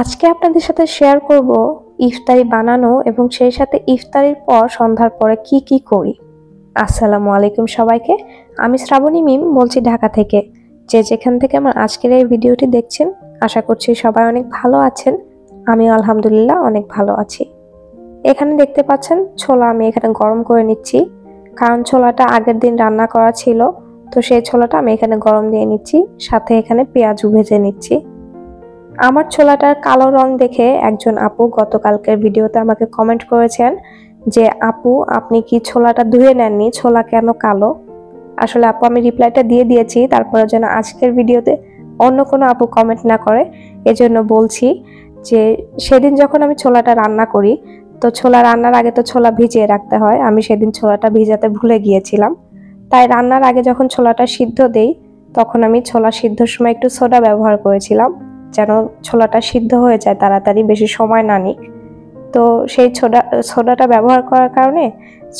আজকে আপনাদের সাথে শেয়ার করব ইফতারি বানানো এবং সেই সাথে ইফতারির পর সন্ধ্যার পরে কি করি। আসসালামু আলাইকুম সবাইকে। আমি শ্রাবণী মিম বলছি ঢাকা থেকে। যে যেখান থেকে আমার আজকের এই ভিডিওটি দেখছেন, আশা করছি সবাই অনেক ভালো আছেন। আমি আলহামদুলিল্লাহ অনেক ভালো আছি। এখানে দেখতে পাচ্ছেন ছোলা আমি এখানে গরম করে নিচ্ছি, কারণ ছোলাটা আগের দিন রান্না করা ছিল, তো সেই ছোলাটা আমি এখানে গরম দিয়ে নিচ্ছি। সাথে এখানে পেঁয়াজু ভেজে নিচ্ছি। আমার ছোলাটার কালো রং দেখে একজন আপু গতকালকের ভিডিওতে আমাকে কমেন্ট করেছেন যে আপু আপনি কি ছোলাটা ধুয়ে নেননি, ছোলা কেন কালো? আসলে আপু আমি রিপ্লাইটা দিয়ে দিয়েছি, তারপরে যেন আজকের ভিডিওতে অন্য কোনো আপু কমেন্ট না করে এজন্য বলছি যে সেদিন যখন আমি ছোলাটা রান্না করি, তো ছোলা রান্নার আগে তো ছোলা ভিজিয়ে রাখতে হয়। আমি সেদিন ছোলাটা ভিজাতে ভুলে গিয়েছিলাম, তাই রান্নার আগে যখন ছোলাটা সিদ্ধ দেই তখন আমি ছোলা সিদ্ধর সময় একটু সোডা ব্যবহার করেছিলাম, যেন ছোলাটা সিদ্ধ হয়ে যায় তাড়াতাড়ি, বেশি সময় না নিক। তো সেই সোডাটা ব্যবহার করার কারণে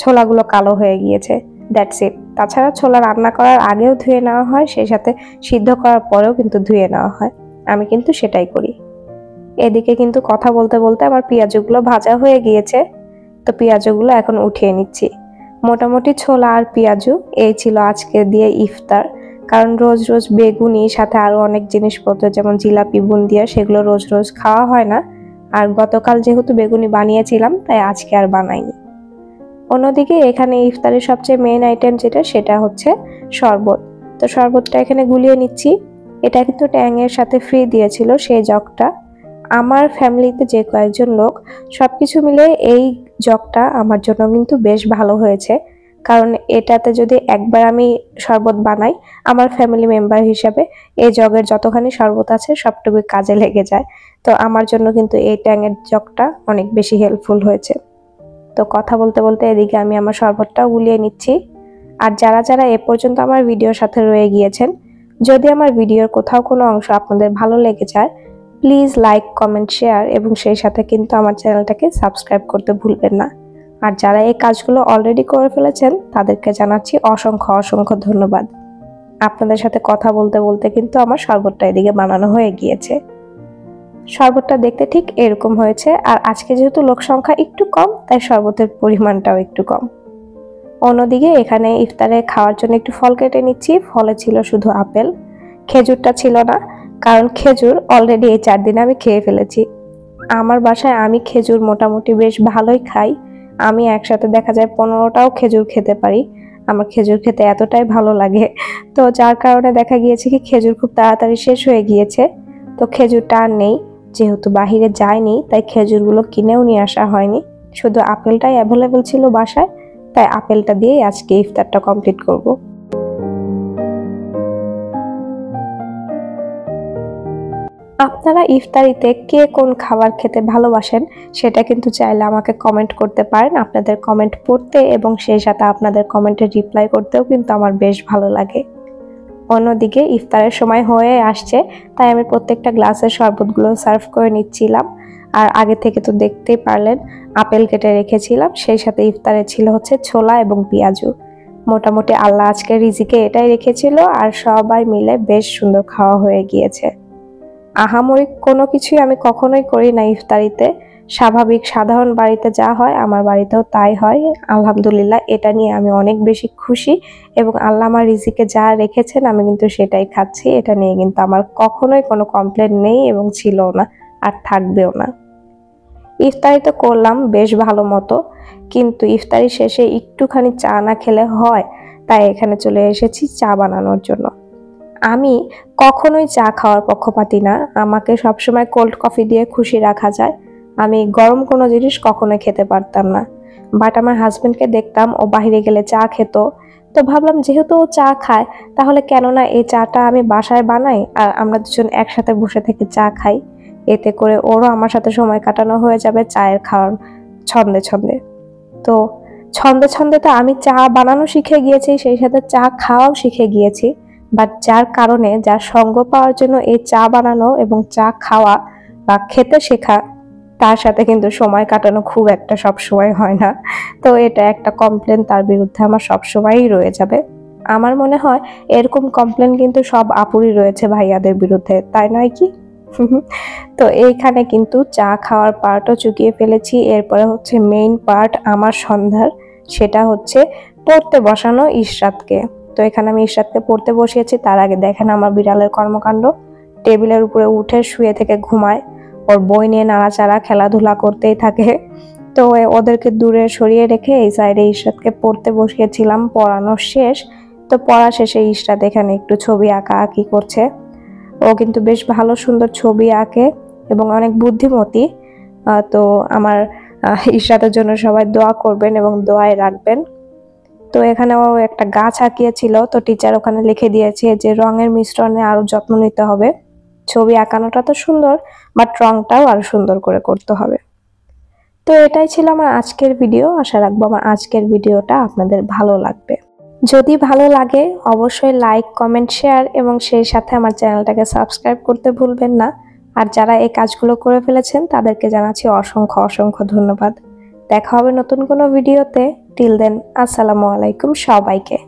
ছোলাগুলো কালো হয়ে গিয়েছে। That's it. তাছাড়া ছোলা রান্না করার আগেও ধুয়ে নেওয়া হয়, সেই সাথে সিদ্ধ করার পরেও কিন্তু ধুয়ে নেওয়া হয়। আমি কিন্তু সেটাই করি। এদিকে কিন্তু কথা বলতে বলতে আমার পেঁয়াজগুলো ভাজা হয়ে গিয়েছে, তো পেঁয়াজগুলো এখন উঠিয়ে নিচ্ছি। মোটামুটি ছোলা আর পেঁয়াজু এই ছিল আজকে দিয়ে ইফতার। কারণ রোজ রোজ বেগুনি সাথে আরো অনেক জিনিসপত্র যেমন জিলাপি বুন্দিয়া সেগুলো রোজ রোজ খাওয়া হয় না। আর গতকাল যেহেতু বেগুনি বানিয়েছিলাম তাই আজকে আর বানাইনি। অন্যদিকে এখানে ইফতারের সবচেয়ে মেইন আইটেম যেটা, সেটা হচ্ছে শরবত। তো শরবতটা এখানে গুলিয়ে নিচ্ছি। এটা কিন্তু ট্যাংয়ের সাথে ফ্রি দিয়েছিল সেই জগটা। আমার ফ্যামিলিতে যে কয়েকজন লোক, সবকিছু মিলে এই জগটা আমার জন্য কিন্তু বেশ ভালো হয়েছে। কারণ এটাতে যদি একবার আমি শরবত বানাই, আমার ফ্যামিলি মেম্বার হিসাবে এই জগের যতখানি শরবত আছে সবটুকুই কাজে লেগে যায়। তো আমার জন্য কিন্তু এই ট্যাংয়ের জগটা অনেক বেশি হেল্পফুল হয়েছে। তো কথা বলতে বলতে এদিকে আমি আমার শরবতটাও গুলিয়ে নিচ্ছি। আর যারা যারা এ পর্যন্ত আমার ভিডিওর সাথে রয়ে গিয়েছেন, যদি আমার ভিডিওর কোথাও কোনো অংশ আপনাদের ভালো লেগে যায়, প্লিজ লাইক, কমেন্ট, শেয়ার এবং সেই সাথে কিন্তু আমার চ্যানেলটাকে সাবস্ক্রাইব করতে ভুলবেন না। আর যারা এই কাজগুলো অলরেডি করে ফেলেছেন তাদেরকে জানাচ্ছি অসংখ্য অসংখ্য ধন্যবাদ। আপনাদের সাথে কথা বলতে বলতে কিন্তু আমার শরবতটা এদিকে বানানো হয়ে গিয়েছে। শরবতটা দেখতে ঠিক এরকম হয়েছে। আর আজকে যেহেতু লোক সংখ্যা একটু কম, তাই শরবতের পরিমাণটাও একটু কম। অন্যদিকে এখানে ইফতারে খাওয়ার জন্য একটু ফল কেটে নিচ্ছি। ফলে ছিল শুধু আপেল, খেজুরটা ছিল না, কারণ খেজুর অলরেডি এই 4 দিনে আমি খেয়ে ফেলেছি। আমার বাসায় আমি খেজুর মোটামুটি বেশ ভালোই খাই। আমি একসাথে দেখা যায় 15টাও খেজুর খেতে পারি। আমার খেজুর খেতে এতটাই ভালো লাগে, তো যার কারণে দেখা গিয়েছে কি খেজুর খুব তাড়াতাড়ি শেষ হয়ে গিয়েছে। তো খেজুরটা আর নেই, যেহেতু বাহিরে যায়নি তাই খেজুরগুলো কিনেও নিয়ে আসা হয়নি। শুধু আপেলটাই অ্যাভেলেবেল ছিল বাসায়, তাই আপেলটা দিয়েই আজকে ইফতারটা কমপ্লিট করব। আপনারা ইফতারিতে কে কোন খাবার খেতে ভালোবাসেন সেটা কিন্তু চাইলে আমাকে কমেন্ট করতে পারেন। আপনাদের কমেন্ট পড়তে এবং সেই সাথে আপনাদের কমেন্টের রিপ্লাই করতেও কিন্তু আমার বেশ ভালো লাগে। অন্যদিকে ইফতারের সময় হয়ে আসছে, তাই আমি প্রত্যেকটা গ্লাসের শরবতগুলো সার্ভ করে নিচ্ছিলাম। আর আগে থেকে তো দেখতেই পারলেন আপেল কেটে রেখেছিলাম, সেই সাথে ইফতারে ছিল হচ্ছে ছোলা এবং পেঁয়াজু। মোটামুটি আল্লাহ আজকে রিজিকে এটাই রেখেছিল, আর সবাই মিলে বেশ সুন্দর খাওয়া হয়ে গিয়েছে। আহামরি কোনো কিছুই আমি কখনোই করি না ইফতারিতে। স্বাভাবিক সাধারণ বাড়িতে যা হয় আমার বাড়িতেও তাই হয়। আলহামদুলিল্লাহ, এটা নিয়ে আমি অনেক বেশি খুশি এবং আল্লাহ আমার রিজিকে যা রেখেছেন আমি কিন্তু সেটাই খাচ্ছি। এটা নিয়ে কিন্তু আমার কখনোই কোনো কমপ্লেন নেই এবং ছিলও না, আর থাকবেও না। ইফতারি তো করলাম বেশ ভালো মতো, কিন্তু ইফতারি শেষে একটুখানি চা না খেলে হয়, তাই এখানে চলে এসেছি চা বানানোর জন্য। আমি কখনোই চা খাওয়ার পক্ষপাতী না, আমাকে সবসময় কোল্ড কফি দিয়ে খুশি রাখা যায়। আমি গরম কোনো জিনিস কখনোই খেতে পারতাম না। বাট আমার হাজবেন্ডকে দেখতাম ও বাইরে গেলে চা খেত, তো ভাবলাম যেহেতু ও চা খায় তাহলে কেন না এই চাটা আমি বাসায় বানাই আর আমরা দুজন একসাথে বসে থেকে চা খাই। এতে করে ওরও আমার সাথে সময় কাটানো হয়ে যাবে চায়ের খাওয়ার ছন্দে ছন্দে। তো ছন্দে ছন্দে তো আমি চা বানানো শিখে গিয়েছি, সেই সাথে চা খাওয়াও শিখে গিয়েছি। বাট যার কারণে, যার সঙ্গ পাওয়ার জন্য এই চা বানানো এবং চা খাওয়া বা খেতে শেখা, তার সাথে কিন্তু সময় কাটানো খুব একটা সবসময় হয় না। তো এটা একটা কমপ্লেন তার বিরুদ্ধে আমার সবসময়ই রয়ে যাবে। আমার মনে হয় এরকম কমপ্লেন কিন্তু সব আপুরই রয়েছে ভাইয়াদের বিরুদ্ধে, তাই নয় কি? তো এইখানে কিন্তু চা খাওয়ার পার্টও চুকিয়ে ফেলেছি। এরপরে হচ্ছে মেইন পার্ট আমার সন্ধ্যার, সেটা হচ্ছে পড়তে বসানো ইশরাতকে। তো এখানে আমি ইশরাতকে পড়তে বসিয়েছি। তার আগে দেখেন আমার বিড়ালের কর্মকাণ্ড, টেবিলের উপরে উঠে শুয়ে থেকে ঘুমায়, ওর বই নিয়ে নাড়াচাড়া খেলাধুলা করতেই থাকে। তো ওদেরকে দূরে সরিয়ে রেখে এই সাইডে ইশরাতকে পড়তে বসিয়েছিলাম। পড়ানো শেষ। তো পড়া শেষে ইশরাত এখানে একটু ছবি আঁকি করছে। ও কিন্তু বেশ ভালো সুন্দর ছবি আঁকে এবং অনেক বুদ্ধিমতী। তো আমার ইশরাতের জন্য সবাই দোয়া করবেন এবং দোয়ায় রাখবেন। তো এখানে ও একটা গাছ আঁকিয়েছিল, তো টিচার ওখানে লিখে দিয়েছে যে রঙের মিশ্রণে আরো যত্ন নিতে হবে। ছবি আঁকানোটা তো সুন্দর, বাট রংটাও আরো সুন্দর করে করতে হবে। তো এটাই ছিল আমার আজকের ভিডিও। আশা রাখবো আমার আজকের ভিডিওটা আপনাদের ভালো লাগবে। যদি ভালো লাগে অবশ্যই লাইক, কমেন্ট, শেয়ার এবং সেই সাথে আমার চ্যানেলটাকে সাবস্ক্রাইব করতে ভুলবেন না। আর যারা এই কাজগুলো করে ফেলেছেন তাদেরকে জানাচ্ছি অসংখ্য অসংখ্য ধন্যবাদ। দেখা হবে নতুন কোনো ভিডিওতে। টিল দেন, আসসালামু আলাইকুম সবাইকে।